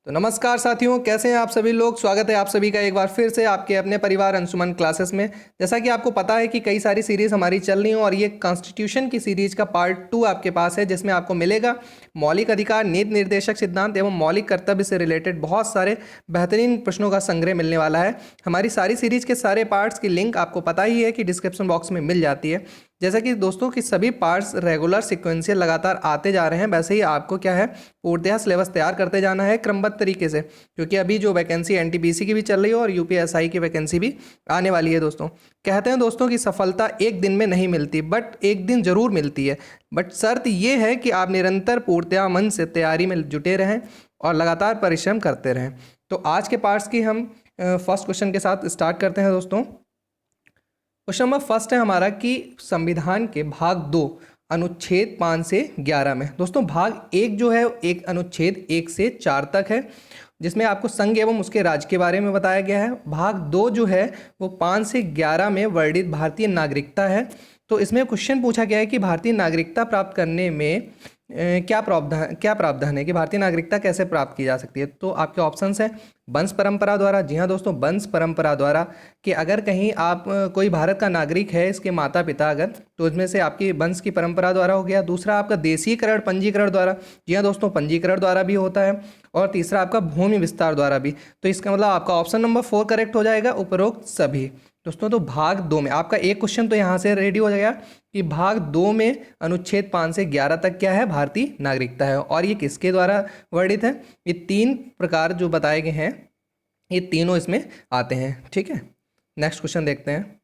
तो नमस्कार साथियों, कैसे हैं आप सभी लोग। स्वागत है आप सभी का एक बार फिर से आपके अपने परिवार अंशुमन क्लासेस में। जैसा कि आपको पता है कि कई सारी सीरीज़ हमारी चल रही हैं और ये कॉन्स्टिट्यूशन की सीरीज का पार्ट 2 आपके पास है, जिसमें आपको मिलेगा मौलिक अधिकार, नीति निर्देशक सिद्धांत एवं मौलिक कर्तव्य से रिलेटेड बहुत सारे बेहतरीन प्रश्नों का संग्रह मिलने वाला है। हमारी सारी सीरीज के सारे पार्ट्स की लिंक आपको पता ही है कि डिस्क्रिप्शन बॉक्स में मिल जाती है। जैसा कि दोस्तों कि सभी पार्ट्स रेगुलर सिक्वेंशियल लगातार आते जा रहे हैं, वैसे ही आपको क्या है पूर्णतः सिलेबस तैयार करते जाना है क्रमबद्ध तरीके से, क्योंकि अभी जो वैकेंसी एनटीपीसी की भी चल रही है और यूपीएसआई की वैकेंसी भी आने वाली है। दोस्तों कहते हैं दोस्तों कि सफलता एक दिन में नहीं मिलती, बट एक दिन जरूर मिलती है। बट शर्त ये है कि आप निरंतर पूर्णतः मन से तैयारी में जुटे रहें और लगातार परिश्रम करते रहें। तो आज के पार्ट्स की हम फर्स्ट क्वेश्चन के साथ स्टार्ट करते हैं। दोस्तों क्वेश्चन नंबर फर्स्ट है हमारा कि संविधान के भाग 2 अनुच्छेद 5 से 11 में, दोस्तों भाग 1 जो है एक अनुच्छेद 1 से 4 तक है, जिसमें आपको संघ एवं उसके राज्य के बारे में बताया गया है। भाग 2 जो है वो 5 से 11 में वर्णित भारतीय नागरिकता है। तो इसमें क्वेश्चन पूछा गया है कि भारतीय नागरिकता प्राप्त करने में क्या प्रावधान है कि भारतीय नागरिकता कैसे प्राप्त की जा सकती है। तो आपके ऑप्शंस हैं वंश परंपरा द्वारा। जी हाँ दोस्तों, वंश परंपरा द्वारा कि अगर कहीं आप कोई भारत का नागरिक है, इसके माता पिता अगर, तो इसमें से आपकी वंश की परंपरा द्वारा हो गया। दूसरा आपका देशीकरण पंजीकरण द्वारा। जी हाँ दोस्तों, पंजीकरण द्वारा भी होता है। और तीसरा आपका भूमि विस्तार द्वारा भी। तो इसका मतलब आपका ऑप्शन नंबर 4 करेक्ट हो जाएगा, उपरोक्त सभी। दोस्तों तो भाग 2 में आपका एक क्वेश्चन तो यहाँ से रेडी हो जाएगा कि भाग 2 में अनुच्छेद 5 से 11 तक क्या है, भारतीय नागरिकता है। और ये किसके द्वारा वर्णित है। ये 3 प्रकार जो बताए गए हैं, ये तीनों इसमें आते हैं। ठीक है, नेक्स्ट क्वेश्चन देखते हैं।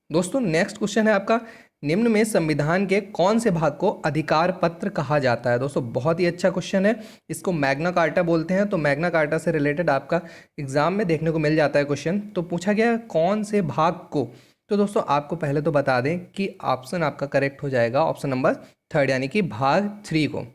दोस्तों नेक्स्ट क्वेश्चन है आपका, निम्न में संविधान के कौन से भाग को अधिकार पत्र कहा जाता है। दोस्तों बहुत ही अच्छा क्वेश्चन है, इसको मैग्ना कार्टा बोलते हैं। तो मैग्ना कार्टा से रिलेटेड आपका एग्जाम में देखने को मिल जाता है क्वेश्चन। तो पूछा गया है कौन से भाग को। तो दोस्तों आपको पहले तो बता दें कि ऑप्शन आपका करेक्ट हो जाएगा ऑप्शन नंबर 3, यानी कि भाग 3 को।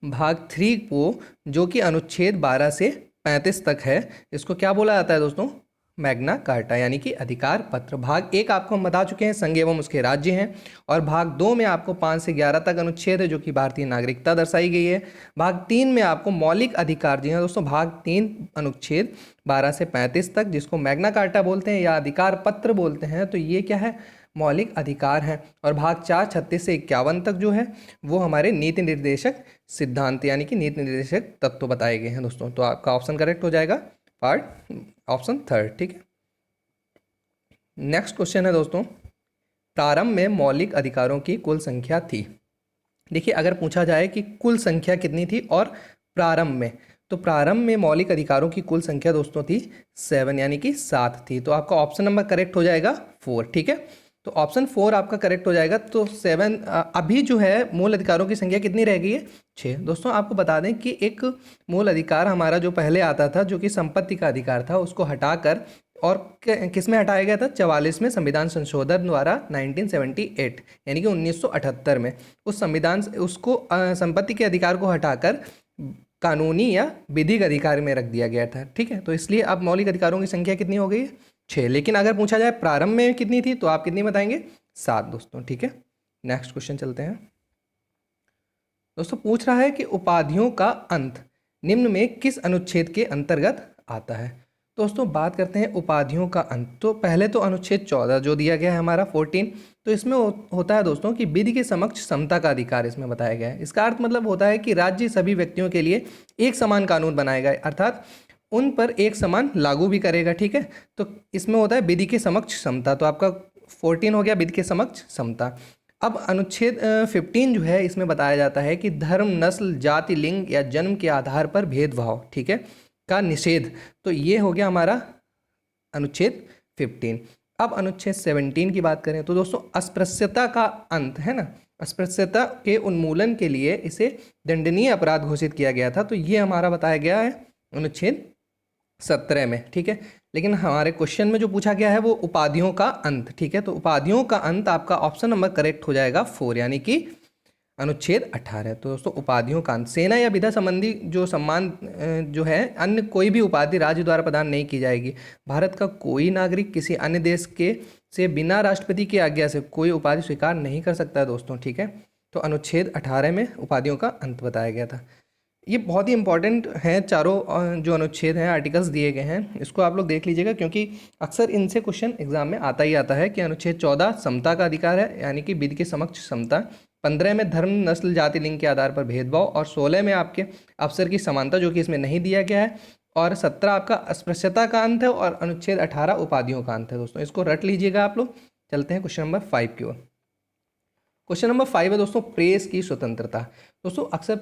भाग 3 को जो कि अनुच्छेद 12 से 35 तक है, इसको क्या बोला जाता है दोस्तों, मैग्ना कार्टा, यानी कि अधिकार पत्र। भाग 1 आपको हम बता चुके हैं, संघ एवं उसके राज्य हैं। और भाग 2 में आपको 5 से 11 तक अनुच्छेद है, जो कि भारतीय नागरिकता दर्शाई गई है। भाग 3 में आपको मौलिक अधिकार, जी हाँ दोस्तों, भाग 3 अनुच्छेद 12 से 35 तक, जिसको मैग्ना कार्टा बोलते हैं या अधिकार पत्र बोलते हैं। तो ये क्या है, मौलिक अधिकार हैं। और भाग 4 36 से 51 तक जो है वो हमारे नीति निर्देशक सिद्धांत, यानी कि नीति निर्देशक तत्व बताए गए हैं। दोस्तों तो आपका ऑप्शन करेक्ट हो जाएगा पार्ट ऑप्शन 3। ठीक है, नेक्स्ट क्वेश्चन है दोस्तों, प्रारंभ में मौलिक अधिकारों की कुल संख्या थी। देखिए अगर पूछा जाए कि कुल संख्या कितनी थी और प्रारंभ में, तो प्रारंभ में मौलिक अधिकारों की कुल संख्या दोस्तों थी 7, यानी कि 7 थी। तो आपका ऑप्शन नंबर करेक्ट हो जाएगा 4। ठीक है, तो ऑप्शन 4 आपका करेक्ट हो जाएगा। तो 7 अभी जो है मूल अधिकारों की संख्या कितनी रह गई है, 6। दोस्तों आपको बता दें कि एक मूल अधिकार हमारा जो पहले आता था, जो कि संपत्ति का अधिकार था, उसको हटाकर और किस में हटाया गया था, 44 में संविधान संशोधन द्वारा 1978, यानी कि 1978 में उस संविधान उसको संपत्ति के अधिकार को हटाकर कानूनी या विधिक अधिकार में रख दिया गया था। ठीक है, तो इसलिए अब मौलिक अधिकारों की संख्या कितनी हो गई है, 6। लेकिन अगर पूछा जाए प्रारंभ में कितनी थी, तो आप कितनी बताएंगे, 7 दोस्तों। ठीक है, नेक्स्ट क्वेश्चन चलते हैं। दोस्तों पूछ रहा है कि उपाधियों का अंत निम्न में किस अनुच्छेद के अंतर्गत आता है। दोस्तों बात करते हैं उपाधियों का अंत। तो पहले तो अनुच्छेद 14 जो दिया गया है हमारा 14, तो इसमें होता है दोस्तों कि विधि के समक्ष समता का अधिकार इसमें बताया गया है। इसका अर्थ मतलब होता है कि राज्य सभी व्यक्तियों के लिए एक समान कानून बनाएगा, अर्थात उन पर एक समान लागू भी करेगा। ठीक है, तो इसमें होता है विधि के समक्ष समता। तो आपका 14 हो गया विधि के समक्ष समता। अब अनुच्छेद 15 जो है, इसमें बताया जाता है कि धर्म, नस्ल, जाति, लिंग या जन्म के आधार पर भेदभाव, ठीक है, का निषेध। तो ये हो गया हमारा अनुच्छेद 15। अब अनुच्छेद 17 की बात करें तो दोस्तों अस्पृश्यता का अंत है ना, अस्पृश्यता के उन्मूलन के लिए इसे दंडनीय अपराध घोषित किया गया था। तो ये हमारा बताया गया है अनुच्छेद 17 में। ठीक है, लेकिन हमारे क्वेश्चन में जो पूछा गया है वो उपाधियों का अंत। ठीक है, तो उपाधियों का अंत आपका ऑप्शन नंबर करेक्ट हो जाएगा 4, यानी कि अनुच्छेद 18। तो दोस्तों उपाधियों का अंत, सेना या विधा संबंधी जो सम्मान जो है, अन्य कोई भी उपाधि राज्य द्वारा प्रदान नहीं की जाएगी। भारत का कोई नागरिक किसी अन्य देश के से बिना राष्ट्रपति की आज्ञा से कोई उपाधि स्वीकार नहीं कर सकता है दोस्तों। ठीक है, तो अनुच्छेद 18 में उपाधियों का अंत बताया गया था। ये बहुत ही इंपॉर्टेंट हैं चारों जो अनुच्छेद हैं, आर्टिकल्स दिए गए हैं, इसको आप लोग देख लीजिएगा, क्योंकि अक्सर इनसे क्वेश्चन एग्जाम में आता ही आता है। कि अनुच्छेद 14 समता का अधिकार है, यानी कि विधि के समक्ष समता। 15 में धर्म, नस्ल, जाति, लिंग के आधार पर भेदभाव। और 16 में आपके अवसर की समानता, जो कि इसमें नहीं दिया गया है। और 17 आपका अस्पृश्यता का अंत है। और अनुच्छेद 18 उपाधियों का अंत है। दोस्तों इसको रट लीजिएगा आप लोग। चलते हैं क्वेश्चन नंबर 5 की ओर। क्वेश्चन नंबर 5 है दोस्तों, प्रेस की स्वतंत्रता। दोस्तों अक्सर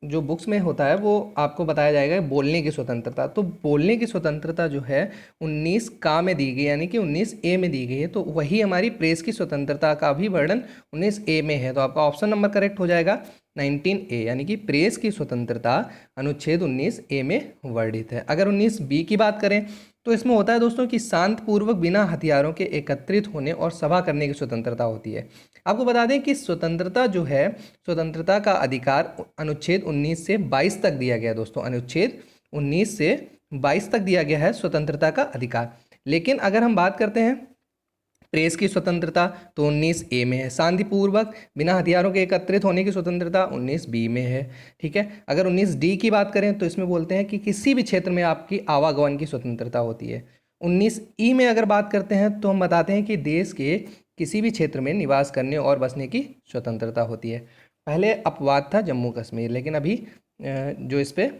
जो बुक्स में होता है वो आपको बताया जाएगा बोलने की स्वतंत्रता। तो बोलने की स्वतंत्रता जो है 19 का में दी गई, यानी कि 19 ए में दी गई है। तो वही हमारी प्रेस की स्वतंत्रता का भी वर्णन 19 ए में है। तो आपका ऑप्शन नंबर करेक्ट हो जाएगा 19 ए, यानी कि प्रेस की स्वतंत्रता अनुच्छेद 19 ए में वर्णित है। अगर 19 बी की बात करें तो इसमें होता है दोस्तों कि शांतिपूर्वक बिना हथियारों के एकत्रित होने और सभा करने की स्वतंत्रता होती है। आपको बता दें कि स्वतंत्रता जो है, स्वतंत्रता का अधिकार अनुच्छेद 19 से 22 तक दिया गया है दोस्तों। अनुच्छेद 19 से 22 तक दिया गया है स्वतंत्रता का अधिकार। लेकिन अगर हम बात करते हैं प्रेस की स्वतंत्रता तो 19 ए में है। शांतिपूर्वक बिना हथियारों के एकत्रित होने की स्वतंत्रता 19 बी में है। ठीक है। अगर 19 डी की बात करें तो इसमें बोलते हैं कि किसी भी क्षेत्र में आपकी आवागमन की स्वतंत्रता होती है। 19 ई में अगर बात करते हैं तो हम बताते हैं कि देश के किसी भी क्षेत्र में निवास करने और बसने की स्वतंत्रता होती है। पहले अपवाद था जम्मू कश्मीर, लेकिन अभी जो इस पे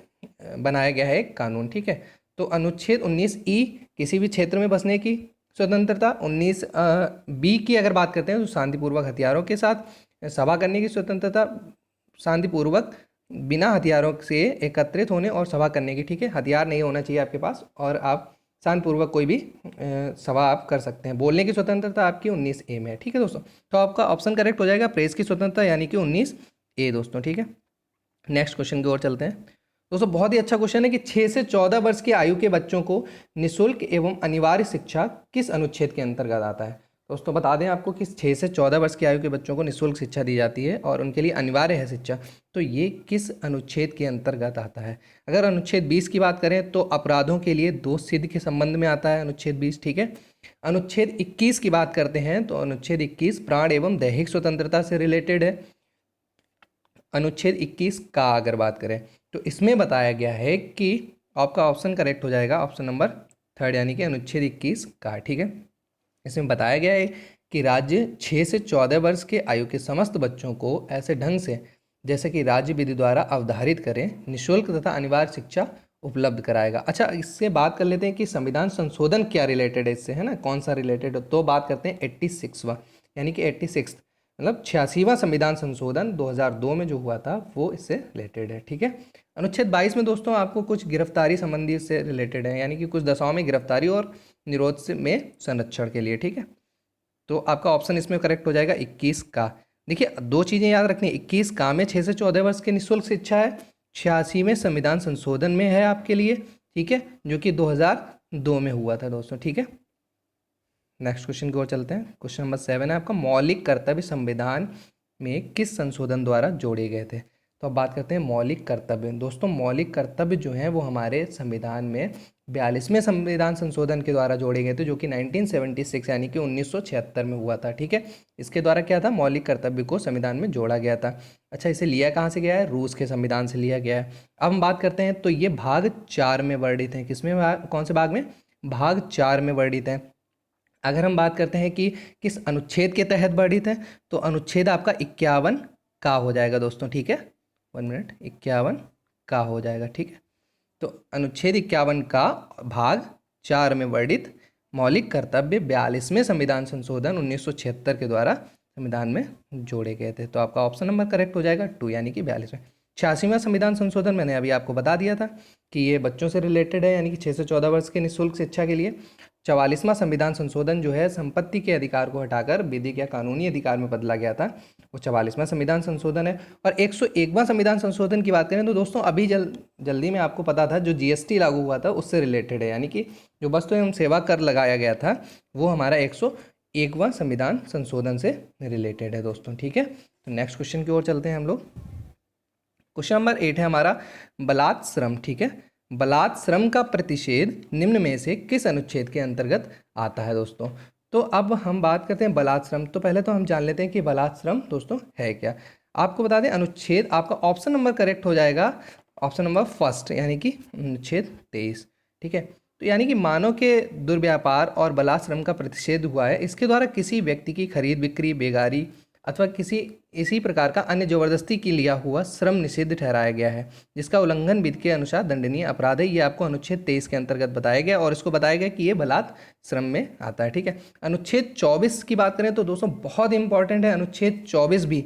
बनाया गया है एक कानून। ठीक है। तो अनुच्छेद 19 ई किसी भी क्षेत्र में बसने की स्वतंत्रता। 19 बी की अगर बात करते हैं तो शांतिपूर्वक हथियारों के साथ सभा करने की स्वतंत्रता, शांतिपूर्वक बिना हथियारों से एकत्रित होने और सभा करने की। ठीक है। हथियार नहीं होना चाहिए आपके पास और आप शांतिपूर्वक कोई भी सभा आप कर सकते हैं। बोलने की स्वतंत्रता आपकी 19 ए में है। ठीक है दोस्तों। तो आपका ऑप्शन करेक्ट हो जाएगा प्रेस की स्वतंत्रता, यानी कि 19 ए दोस्तों। ठीक है। नेक्स्ट क्वेश्चन की ओर चलते हैं दोस्तों। बहुत ही अच्छा क्वेश्चन है कि 6 से 14 वर्ष की आयु के बच्चों को निःशुल्क एवं अनिवार्य शिक्षा किस अनुच्छेद के अंतर्गत आता है। दोस्तों बता दें आपको कि 6 से 14 वर्ष की आयु के बच्चों को निःशुल्क शिक्षा दी जाती है और उनके लिए अनिवार्य है शिक्षा। तो ये किस अनुच्छेद के अंतर्गत आता है। अगर अनुच्छेद 20 की बात करें तो अपराधों के लिए दोष सिद्ध के संबंध में आता है अनुच्छेद 20। ठीक है। अनुच्छेद 21 की बात करते हैं तो अनुच्छेद 21 प्राण एवं दैहिक स्वतंत्रता से रिलेटेड है। अनुच्छेद 21 का अगर बात करें तो इसमें बताया गया है कि आपका ऑप्शन करेक्ट हो जाएगा ऑप्शन नंबर 3, यानी कि अनुच्छेद 21 का। ठीक है। इसमें बताया गया है कि राज्य 6 से 14 वर्ष के आयु के समस्त बच्चों को ऐसे ढंग से जैसे कि राज्य विधि द्वारा अवधारित करें निःशुल्क तथा अनिवार्य शिक्षा उपलब्ध कराएगा। अच्छा, इससे बात कर लेते हैं कि संविधान संशोधन क्या रिलेटेड है इससे, है ना, कौन सा रिलेटेड है। तो बात करते हैं 86वां, यानी कि 86 मतलब 86वां संविधान संशोधन 2002 में जो हुआ था वो इससे रिलेटेड है। ठीक है। अनुच्छेद 22 में दोस्तों आपको कुछ गिरफ्तारी संबंधी से रिलेटेड है, यानी कि कुछ दशाओं में गिरफ्तारी और निरोध में संरक्षण के लिए। ठीक है। तो आपका ऑप्शन इसमें करेक्ट हो जाएगा 21 का। देखिए दो चीज़ें याद रखनी, 21 का में 6 से 14 वर्ष की निःशुल्क शिक्षा है, 86वें संविधान संशोधन में है आपके लिए। ठीक है। जो कि 2002 में हुआ था दोस्तों। ठीक है। नेक्स्ट क्वेश्चन की ओर चलते हैं। क्वेश्चन नंबर 7 है आपका, मौलिक कर्तव्य संविधान में किस संशोधन द्वारा जोड़े गए थे। तो अब बात करते हैं मौलिक कर्तव्य। दोस्तों मौलिक कर्तव्य जो हैं वो हमारे संविधान में 42वें संविधान संशोधन के द्वारा जोड़े गए थे, जो कि 1976 यानी कि 1976 में हुआ था। ठीक है। इसके द्वारा क्या था, मौलिक कर्तव्य को संविधान में जोड़ा गया था। अच्छा, इसे लिया कहाँ से गया है, रूस के संविधान से लिया गया है। अब हम बात करते हैं तो ये भाग 4 में वर्णित हैं। किसमें, कौन से भाग में, भाग 4 में वर्णित हैं। अगर हम बात करते हैं कि किस अनुच्छेद के तहत वर्णित है तो अनुच्छेद आपका 51 का हो जाएगा दोस्तों। ठीक है। 1 मिनट, 51 का हो जाएगा। ठीक है। तो अनुच्छेद 51 का भाग 4 में वर्णित मौलिक कर्तव्य 42वें संविधान संशोधन 1976 के द्वारा संविधान में जोड़े गए थे। तो आपका ऑप्शन नंबर करेक्ट हो जाएगा 2, यानी कि 42वें। 86वां संविधान संशोधन मैंने अभी आपको बता दिया था कि ये बच्चों से रिलेटेड है, यानी कि 6 से 14 वर्ष के निःशुल्क शिक्षा के लिए। 44वां संविधान संशोधन जो है संपत्ति के अधिकार को हटाकर विधिक या कानूनी अधिकार में बदला गया था, वो 44वां संविधान संशोधन है। और 101वां संविधान संशोधन की बात करें तो दोस्तों अभी जल्दी में आपको पता था जो जीएसटी लागू हुआ था उससे रिलेटेड है, यानी कि जो वस्तु एवं सेवा कर लगाया गया था वो हमारा 101वां संविधान संशोधन से रिलेटेड है दोस्तों। ठीक है। तो नेक्स्ट क्वेश्चन की ओर चलते हैं हम लोग। क्वेश्चन नंबर 8 है हमारा बलात् श्रम। ठीक है। बलात् श्रम का प्रतिषेध निम्न में से किस अनुच्छेद के अंतर्गत आता है दोस्तों। तो अब हम बात करते हैं बलात् श्रम। तो पहले तो हम जान लेते हैं कि बलात् श्रम दोस्तों है क्या। आपको बता दें अनुच्छेद, आपका ऑप्शन नंबर करेक्ट हो जाएगा ऑप्शन नंबर फर्स्ट यानी कि अनुच्छेद 23। ठीक है, तो यानी कि मानव के दुर्व्यापार और बलात्श्रम का प्रतिषेध हुआ है। इसके द्वारा किसी व्यक्ति की खरीद बिक्री, बेगारी अथवा किसी इसी प्रकार का अन्य जबरदस्ती की लिया हुआ श्रम निषिद्ध ठहराया गया है, जिसका उल्लंघन विधि के अनुसार दंडनीय अपराध है। ये आपको अनुच्छेद 23 के अंतर्गत बताया गया और इसको बताया गया कि ये बलात्कार श्रम में आता है। ठीक है, अनुच्छेद 24 की बात करें तो दोस्तों बहुत इंपॉर्टेंट है अनुच्छेद 24 भी,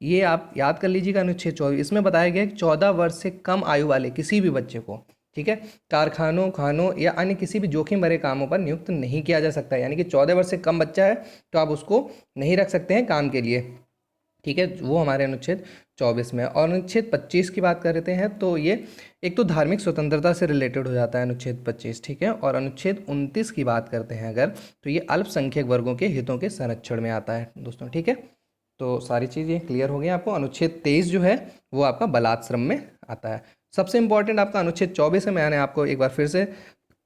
ये आप याद कर लीजिएगा। अनुच्छेद 24 इसमें बताया गया कि 14 वर्ष से कम आयु वाले किसी भी बच्चे को, ठीक है, कारखानों, खानों या अन्य किसी भी जोखिम भरे कामों पर नियुक्त नहीं किया जा सकता है। यानी कि 14 वर्ष से कम बच्चा है तो आप उसको नहीं रख सकते हैं काम के लिए। ठीक है, वो हमारे अनुच्छेद 24 में। और अनुच्छेद 25 की बात करते हैं तो ये एक तो धार्मिक स्वतंत्रता से रिलेटेड हो जाता है अनुच्छेद 25। ठीक है, और अनुच्छेद 29 की बात करते हैं अगर, तो ये अल्पसंख्यक वर्गों के हितों के संरक्षण में आता है दोस्तों। ठीक है, तो सारी चीज़ें क्लियर हो गई आपको। अनुच्छेद 23 जो है वो आपका बलात्श्रम में आता है। सबसे इंपॉर्टेंट आपका अनुच्छेद 24 है। मैंने आपको एक बार फिर से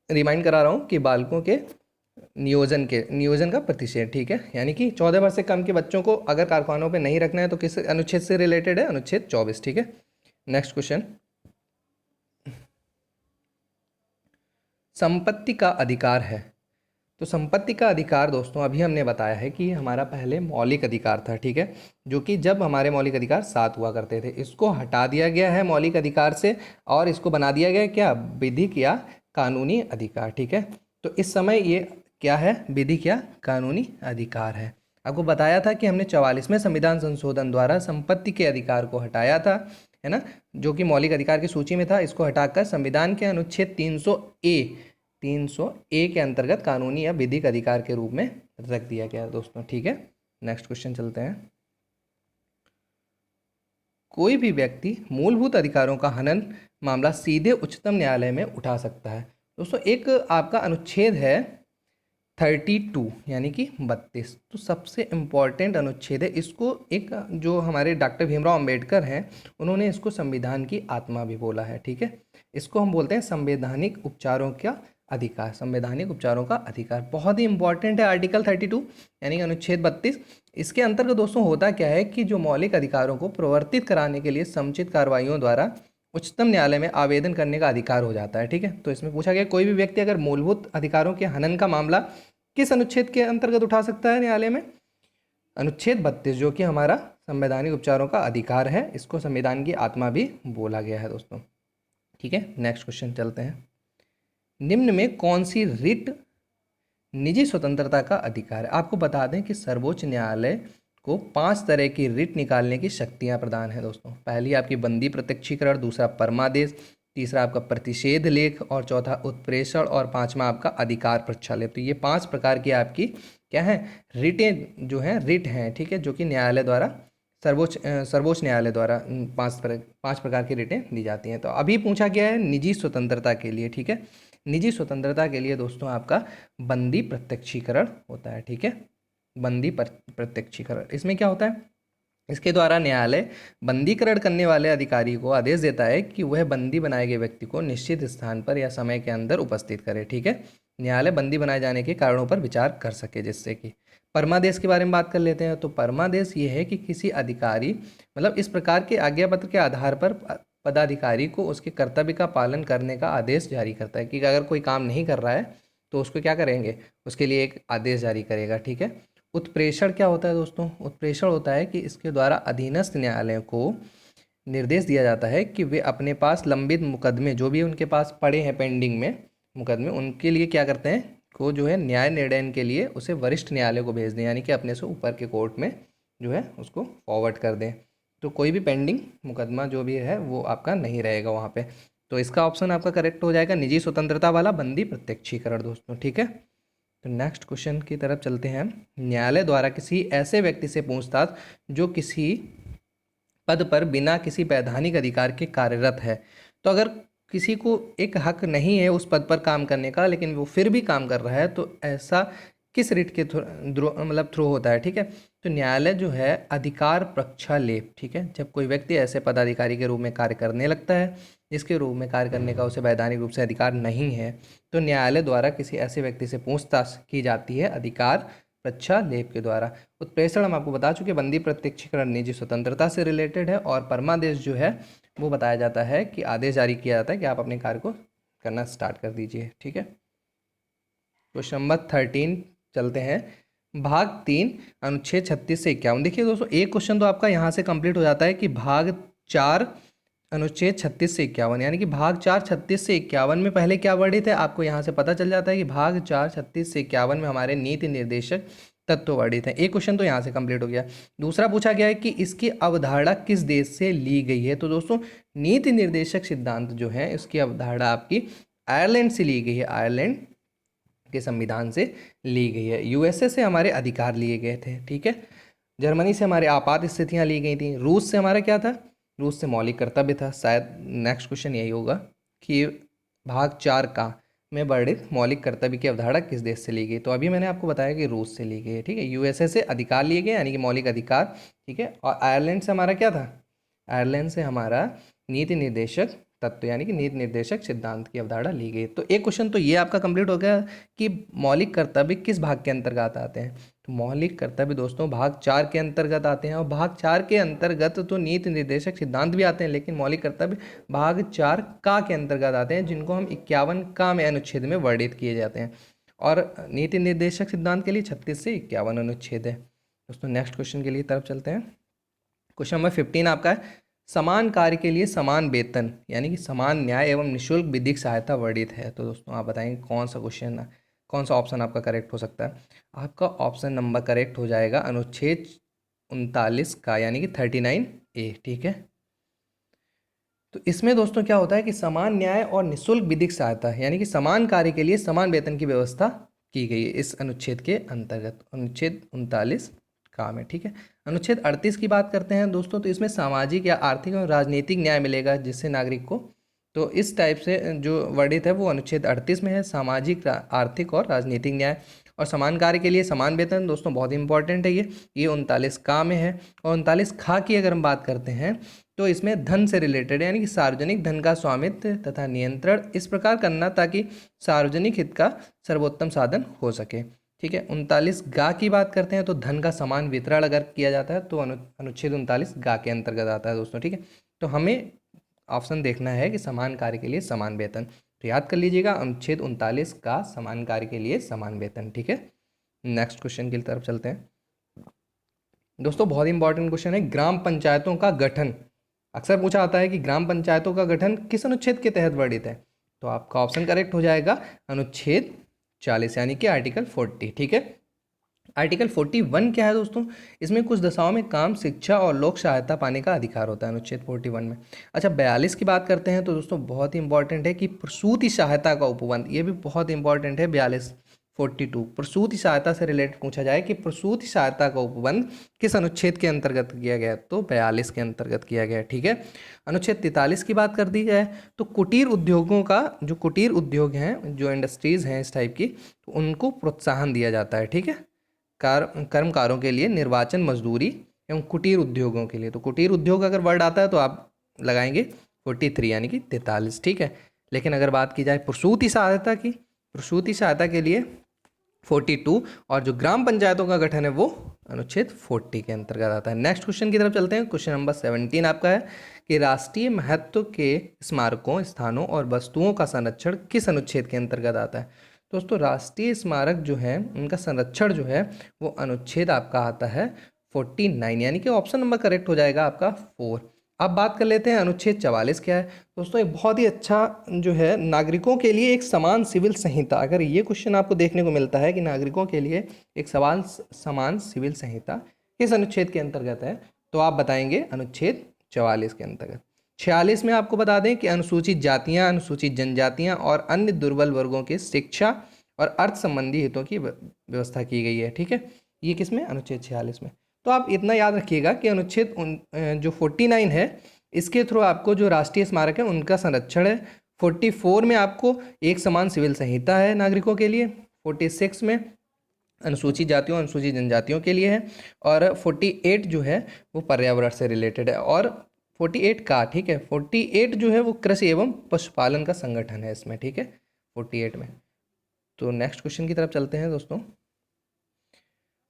रिमाइंड करा रहा हूँ कि बालकों के नियोजन का प्रतिषेध। ठीक है, यानी कि 14 वर्ष से कम के बच्चों को अगर कारखानों पे नहीं रखना है तो किस अनुच्छेद से रिलेटेड है? अनुच्छेद 24। ठीक है, नेक्स्ट क्वेश्चन, संपत्ति का अधिकार है। तो संपत्ति का अधिकार दोस्तों अभी हमने बताया है कि हमारा पहले मौलिक अधिकार था। ठीक है, जो कि जब हमारे मौलिक अधिकार 7 हुआ करते थे, इसको हटा दिया गया है मौलिक अधिकार से और इसको बना दिया गया क्या? विधिक या कानूनी अधिकार। ठीक है, तो इस समय ये क्या है? विधिक या कानूनी अधिकार है। आपको बताया था कि हमने 44वें संविधान संशोधन द्वारा संपत्ति के अधिकार को हटाया था, है ना, जो कि मौलिक अधिकार की सूची में था। इसको हटाकर संविधान के अनुच्छेद 300 ए के अंतर्गत कानूनी या विधिक अधिकार के रूप में रख दिया गया दोस्तों। ठीक है, नेक्स्ट क्वेश्चन चलते हैं। कोई भी व्यक्ति मूलभूत अधिकारों का हनन मामला सीधे उच्चतम न्यायालय में उठा सकता है। दोस्तों एक आपका अनुच्छेद है 32 यानी कि 32, तो सबसे इम्पॉर्टेंट अनुच्छेद है। इसको एक जो हमारे डॉक्टर भीमराव अंबेडकर हैं उन्होंने इसको संविधान की आत्मा भी बोला है। ठीक है, इसको हम बोलते हैं संवैधानिक उपचारों का अधिकार। संवैधानिक उपचारों का अधिकार बहुत ही इंपॉर्टेंट है। आर्टिकल 32 यानी अनुच्छेद 32, इसके अंतर्गत दोस्तों होता क्या है कि जो मौलिक अधिकारों को प्रवर्तित कराने के लिए समुचित कार्रवाइयों द्वारा उच्चतम न्यायालय में आवेदन करने का अधिकार हो जाता है। ठीक है, तो इसमें पूछा गया कोई भी व्यक्ति अगर मूलभूत अधिकारों के हनन का मामला किस अनुच्छेद के अंतर्गत उठा सकता है न्यायालय में? अनुच्छेद 32, जो कि हमारा संवैधानिक उपचारों का अधिकार है। इसको संविधान की आत्मा भी बोला गया है दोस्तों। ठीक है, नेक्स्ट क्वेश्चन चलते हैं। निम्न में कौन सी रिट निजी स्वतंत्रता का अधिकार है? आपको बता दें कि सर्वोच्च न्यायालय को 5 तरह की रिट निकालने की शक्तियां प्रदान है दोस्तों। पहली आपकी बंदी प्रत्यक्षीकरण, दूसरा परमादेश, तीसरा आपका प्रतिषेध लेख और चौथा उत्प्रेषण और पांचवा आपका अधिकार प्रक्षालय। तो ये 5 प्रकार की आपकी क्या है? रिटें जो हैं, रिट हैं। ठीक है, जो कि न्यायालय द्वारा सर्वोच्च न्यायालय द्वारा 5 प्रकार की रिटें दी जाती हैं। तो अभी पूछा गया है निजी स्वतंत्रता के लिए। ठीक है, निजी स्वतंत्रता के लिए दोस्तों आपका बंदी प्रत्यक्षीकरण होता है। ठीक है, बंदी प्रत्यक्षीकरण, इसमें क्या होता है? इसके द्वारा न्यायालय बंदीकरण करने वाले अधिकारी को आदेश देता है कि वह बंदी बनाए गए व्यक्ति को निश्चित स्थान पर या समय के अंदर उपस्थित करे। ठीक है, न्यायालय बंदी बनाए जाने के कारणों पर विचार कर सके। जिससे कि परमादेश के बारे में बात कर लेते हैं। तो परमादेश ये है कि किसी अधिकारी मतलब इस प्रकार के आज्ञा पत्र के आधार पर पदाधिकारी को उसके कर्तव्य का पालन करने का आदेश जारी करता है कि अगर कोई काम नहीं कर रहा है तो उसको क्या करेंगे? उसके लिए एक आदेश जारी करेगा। ठीक है, उत्प्रेषण क्या होता है दोस्तों? उत्प्रेषण होता है कि इसके द्वारा अधीनस्थ न्यायालय को निर्देश दिया जाता है कि वे अपने पास लंबित मुकदमे जो भी उनके पास पड़े हैं पेंडिंग में मुकदमे, उनके लिए क्या करते हैं को जो है न्याय निर्णय के लिए उसे वरिष्ठ न्यायालय को भेज दें, यानी कि अपने से ऊपर के कोर्ट में जो है उसको फॉरवर्ड कर दें। तो कोई भी पेंडिंग मुकदमा जो भी है वो आपका नहीं रहेगा वहाँ पे। तो इसका ऑप्शन आपका करेक्ट हो जाएगा निजी स्वतंत्रता वाला, बंदी प्रत्यक्षीकरण दोस्तों। ठीक है, तो नेक्स्ट क्वेश्चन की तरफ चलते हैं। न्यायालय द्वारा किसी ऐसे व्यक्ति से पूछताछ जो किसी पद पर बिना किसी वैधानिक अधिकार के कार्यरत है। तो अगर किसी को एक हक नहीं है उस पद पर काम करने का लेकिन वो फिर भी काम कर रहा है तो ऐसा किस रिट के थ्रू होता है? ठीक है, तो न्यायालय जो है अधिकार प्रक्षालेप। ठीक है, जब कोई व्यक्ति ऐसे पदाधिकारी के रूप में कार्य करने लगता है जिसके रूप में कार्य करने का उसे वैधानिक रूप से अधिकार नहीं है तो न्यायालय द्वारा किसी ऐसे व्यक्ति से पूछताछ की जाती है अधिकार प्रक्षालेप के द्वारा। उत्प्रेषण हम आपको बता चुके, बंदी प्रत्यक्षीकरण निजी स्वतंत्रता से रिलेटेड है और परमादेश जो है वो बताया जाता है कि आदेश जारी किया जाता है कि आप अपने कार्य को करना स्टार्ट कर दीजिए। ठीक है, क्वेश्चन नंबर 13 चलते हैं। भाग 3 अनुच्छेद 36 से 51। देखिए दोस्तों, एक क्वेश्चन तो आपका यहाँ से कंप्लीट हो जाता है कि भाग 4 अनुच्छेद 36 से 51, यानी कि भाग 4 36 से 51 में पहले क्या वर्णित है आपको यहाँ से पता चल जाता है कि भाग 4 36 से 51 में हमारे नीति निर्देशक तत्व वर्णित हैं। एक क्वेश्चन तो यहाँ से कंप्लीट हो गया। दूसरा पूछा गया है कि इसकी अवधारणा किस देश से ली गई है। तो दोस्तों, नीति निर्देशक सिद्धांत जो है इसकी अवधारणा आपकी आयरलैंड से ली गई है, आयरलैंड के संविधान से ली गई है। यूएसए से हमारे अधिकार लिए गए थे। ठीक है, जर्मनी से हमारे आपात स्थितियां ली गई थी। रूस से हमारा क्या था, रूस से मौलिक कर्तव्य था। शायद नेक्स्ट क्वेश्चन यही होगा कि भाग 4 का में वर्णित मौलिक कर्तव्य की अवधारणा किस देश से ली गई। तो अभी मैंने आपको बताया कि रूस से ली गई है। ठीक है, यूएसए से अधिकार लिए गए यानी कि मौलिक अधिकार। ठीक है, और आयरलैंड से हमारा क्या था, आयरलैंड से हमारा नीति निर्देशक तत्व यानी कि नीति निर्देशक सिद्धांत की अवधारणा ली गई। तो एक क्वेश्चन तो ये आपका कंप्लीट हो गया कि मौलिक कर्तव्य किस भाग के अंतर्गत आते हैं। तो मौलिक कर्तव्य दोस्तों भाग 4 के अंतर्गत आते हैं, और भाग 4 के अंतर्गत तो नीति निर्देशक सिद्धांत भी आते हैं, लेकिन मौलिक कर्तव्य भाग 4 का के अंतर्गत आते हैं, जिनको हम 51 का में अनुच्छेद में वर्णित किए जाते हैं। और नीति निर्देशक सिद्धांत के लिए 36 से 51 अनुच्छेद है। दोस्तों नेक्स्ट क्वेश्चन के लिए तरफ चलते हैं। क्वेश्चन नंबर 15 आपका है, समान कार्य के लिए समान वेतन यानी कि समान न्याय एवं निःशुल्क विधिक सहायता वर्णित है। तो दोस्तों आप बताएंगे कौन सा क्वेश्चन, कौन सा ऑप्शन आपका करेक्ट हो सकता है। आपका ऑप्शन नंबर करेक्ट हो जाएगा अनुच्छेद 39 का यानी कि 39A। ठीक है, तो इसमें दोस्तों क्या होता है कि समान न्याय और निःशुल्क विधिक सहायता यानी कि समान कार्य के लिए समान वेतन की व्यवस्था की गई है इस अनुच्छेद के अंतर्गत, अनुच्छेद 39 काम है। ठीक है, अनुच्छेद 38 की बात करते हैं दोस्तों, तो इसमें सामाजिक या आर्थिक और राजनीतिक न्याय मिलेगा जिससे नागरिक को। तो इस टाइप से जो वर्णित है वो अनुच्छेद 38 में है, सामाजिक आर्थिक और राजनीतिक न्याय। और समान कार्य के लिए समान वेतन दोस्तों बहुत इंपॉर्टेंट है, ये 39 का में है। और 39 खा की अगर हम बात करते हैं तो इसमें धन से रिलेटेड यानी कि सार्वजनिक धन का स्वामित्व तथा नियंत्रण इस प्रकार करना ताकि सार्वजनिक हित का सर्वोत्तम साधन हो सके। ठीक है, 39 गा की बात करते हैं तो धन का समान वितरण अगर किया जाता है तो अनुच्छेद 39 गा के अंतर्गत आता है दोस्तों। ठीक है, तो हमें ऑप्शन देखना है कि समान कार्य के लिए समान वेतन। तो याद कर लीजिएगा अनुच्छेद 39 का समान कार्य के लिए समान वेतन। ठीक है, नेक्स्ट क्वेश्चन की तरफ चलते हैं दोस्तों। बहुत इंपॉर्टेंट क्वेश्चन है, ग्राम पंचायतों का गठन। अक्सर पूछा आता है कि ग्राम पंचायतों का गठन किस अनुच्छेद के तहत वर्णित है। तो आपका ऑप्शन करेक्ट हो जाएगा अनुच्छेद 40 यानी कि आर्टिकल 40। ठीक है, आर्टिकल 41 क्या है दोस्तों, इसमें कुछ दशाओं में काम, शिक्षा और लोक सहायता पाने का अधिकार होता है अनुच्छेद 41 में। अच्छा 42 की बात करते हैं तो दोस्तों बहुत ही इंपॉर्टेंट है कि प्रसूति सहायता का उपबंध, ये भी बहुत इंपॉर्टेंट है। 42 प्रसूति सहायता से रिलेटेड पूछा जाए कि प्रसूति सहायता का उपबंध किस अनुच्छेद के अंतर्गत किया गया, तो 42 के अंतर्गत किया गया। ठीक है, अनुच्छेद 43 की बात कर दी जाए तो कुटीर उद्योगों का, जो कुटीर उद्योग हैं, जो इंडस्ट्रीज हैं इस टाइप की, तो उनको प्रोत्साहन दिया जाता है। ठीक है, कर्मकारों के लिए निर्वाचन मजदूरी एवं कुटीर उद्योगों के लिए। तो कुटीर उद्योग अगर वर्ड आता है तो आप लगाएंगे 43 यानी कि 43। ठीक है, लेकिन अगर बात की जाए प्रसूति सहायता की, प्रसूति सहायता के लिए 42, और जो ग्राम पंचायतों का गठन है वो अनुच्छेद 40 के अंतर्गत आता है। नेक्स्ट क्वेश्चन की तरफ चलते हैं। क्वेश्चन नंबर 17 आपका है कि राष्ट्रीय महत्व के स्मारकों, स्थानों और वस्तुओं का संरक्षण किस अनुच्छेद के अंतर्गत आता है। दोस्तों राष्ट्रीय स्मारक जो है उनका संरक्षण जो है वो अनुच्छेद आपका आता है 49 यानी कि ऑप्शन नंबर करेक्ट हो जाएगा आपका 4। अब बात कर लेते हैं अनुच्छेद 44 क्या है दोस्तों। एक बहुत ही अच्छा जो है नागरिकों के लिए एक समान सिविल संहिता, अगर ये क्वेश्चन आपको देखने को मिलता है कि नागरिकों के लिए एक समान सिविल संहिता किस अनुच्छेद के अंतर्गत है, तो आप बताएंगे अनुच्छेद 44 के अंतर्गत। 46 में आपको बता दें कि अनुसूचित जातियां, अनुसूचित जनजातियां और अन्य दुर्बल वर्गों के शिक्षा और अर्थ संबंधी हितों की व्यवस्था की गई है। ठीक है, ये किसमें, अनुच्छेद 46 में। तो आप इतना याद रखिएगा कि अनुच्छेद जो 49 है इसके थ्रू आपको जो राष्ट्रीय स्मारक है उनका संरक्षण है। 44 में आपको एक समान सिविल संहिता है नागरिकों के लिए। 46 में अनुसूचित जातियों, अनुसूचित जनजातियों के लिए है। और 48 जो है वो पर्यावरण से रिलेटेड है। और 48 का, ठीक है, 48 जो है वो कृषि एवं पशुपालन का संगठन है इसमें। ठीक है, 48 में। तो नेक्स्ट क्वेश्चन की तरफ चलते हैं दोस्तों।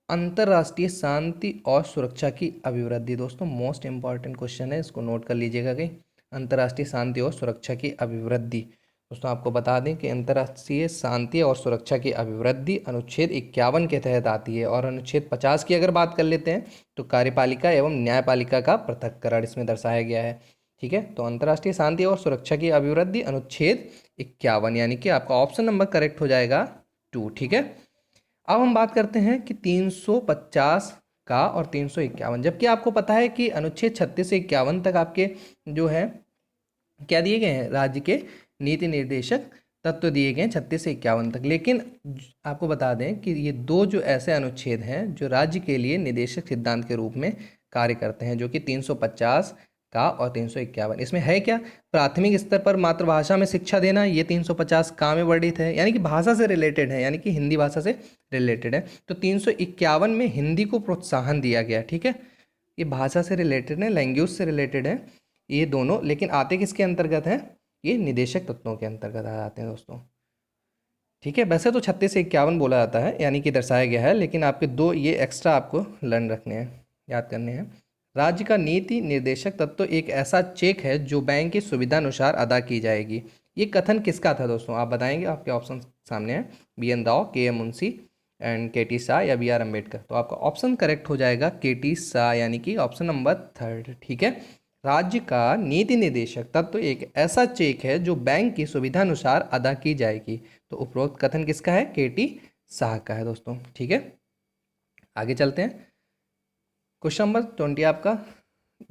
अंतर्राष्ट्रीय शांति और सुरक्षा की अभिवृद्धि, दोस्तों मोस्ट इंपॉर्टेंट क्वेश्चन है, इसको नोट कर लीजिएगा कहीं। अंतर्राष्ट्रीय शांति और सुरक्षा की अभिवृद्धि। दोस्तों आपको बता दें कि अंतर्राष्ट्रीय शांति और सुरक्षा की अभिवृद्धि अनुच्छेद 51 के तहत आती है। और अनुच्छेद 50 की अगर बात कर लेते हैं तो कार्यपालिका एवं न्यायपालिका का पृथक्करण इसमें दर्शाया गया है। ठीक है, तो अंतर्राष्ट्रीय शांति और सुरक्षा की अभिवृद्धि अनुच्छेद 51, यानी कि आपका ऑप्शन नंबर करेक्ट हो जाएगा 2। ठीक है, अब हम बात करते हैं कि 350 का और 351, जबकि आपको पता है कि अनुच्छेद 36 से 51 तक आपके जो है क्या दिए गए हैं, राज्य के नीति निर्देशक तत्व दिए गए हैं 36 से 51 तक। लेकिन आपको बता दें कि ये दो जो ऐसे अनुच्छेद हैं जो राज्य के लिए निदेशक सिद्धांत के रूप में कार्य करते हैं, जो कि 350 का और 351। इसमें है क्या, प्राथमिक स्तर पर मातृभाषा में शिक्षा देना, ये 350 का में वर्णित है, यानी कि भाषा से रिलेटेड है, यानी कि हिंदी भाषा से रिलेटेड है। तो 351 में हिंदी को प्रोत्साहन दिया गया। ठीक है, ये भाषा से रिलेटेड है, लैंग्वेज से रिलेटेड है ये दोनों, लेकिन आते किसके अंतर्गत हैं, ये निदेशक तत्वों के अंतर्गत आ जाते हैं दोस्तों। ठीक है, वैसे तो 36 से 51 बोला जाता है, यानी कि दर्शाया गया है, लेकिन आपके दो ये एक्स्ट्रा आपको लर्न रखने हैं, याद करने हैं। राज्य का नीति निर्देशक तत्व एक ऐसा चेक है जो बैंक की सुविधा अनुसार अदा की जाएगी। ये कथन किसका था दोस्तों, आप बताएंगे, आपके ऑप्शन सामने हैं, BN. Rao, KM. Munshi and K.T.. Shah या बी.आर. अम्बेडकर। तो आपका ऑप्शन करेक्ट हो जाएगा के.टी. शाह, यानी कि ऑप्शन नंबर 3। ठीक है, राज्य का नीति निर्देशक तत्व एक ऐसा चेक है जो बैंक की सुविधा अनुसार अदा की जाएगी। तो उपरोक्त कथन किसका है, के.टी. शाह का है दोस्तों। ठीक है, आगे चलते हैं। क्वेश्चन नंबर 20 आपका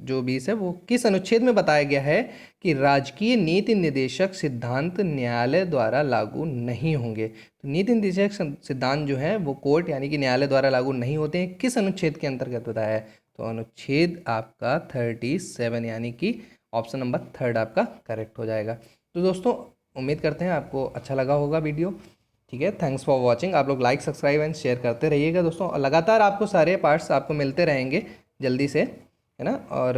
जो 20 है वो किस अनुच्छेद में बताया गया है कि राजकीय नीति निर्देशक सिद्धांत न्यायालय द्वारा लागू नहीं होंगे। तो नीति निर्देशक सिद्धांत जो है वो कोर्ट यानी कि न्यायालय द्वारा लागू नहीं होते हैं, किस अनुच्छेद के अंतर्गत बताया है, तो अनुच्छेद आपका 37, यानी कि ऑप्शन नंबर 3 आपका करेक्ट हो जाएगा। तो दोस्तों उम्मीद करते हैं आपको अच्छा लगा होगा वीडियो। ठीक है, थैंक्स फॉर वॉचिंग। आप लोग लाइक, सब्सक्राइब एंड शेयर करते रहिएगा दोस्तों, और लगातार आपको सारे पार्ट्स आपको मिलते रहेंगे जल्दी से, है ना। और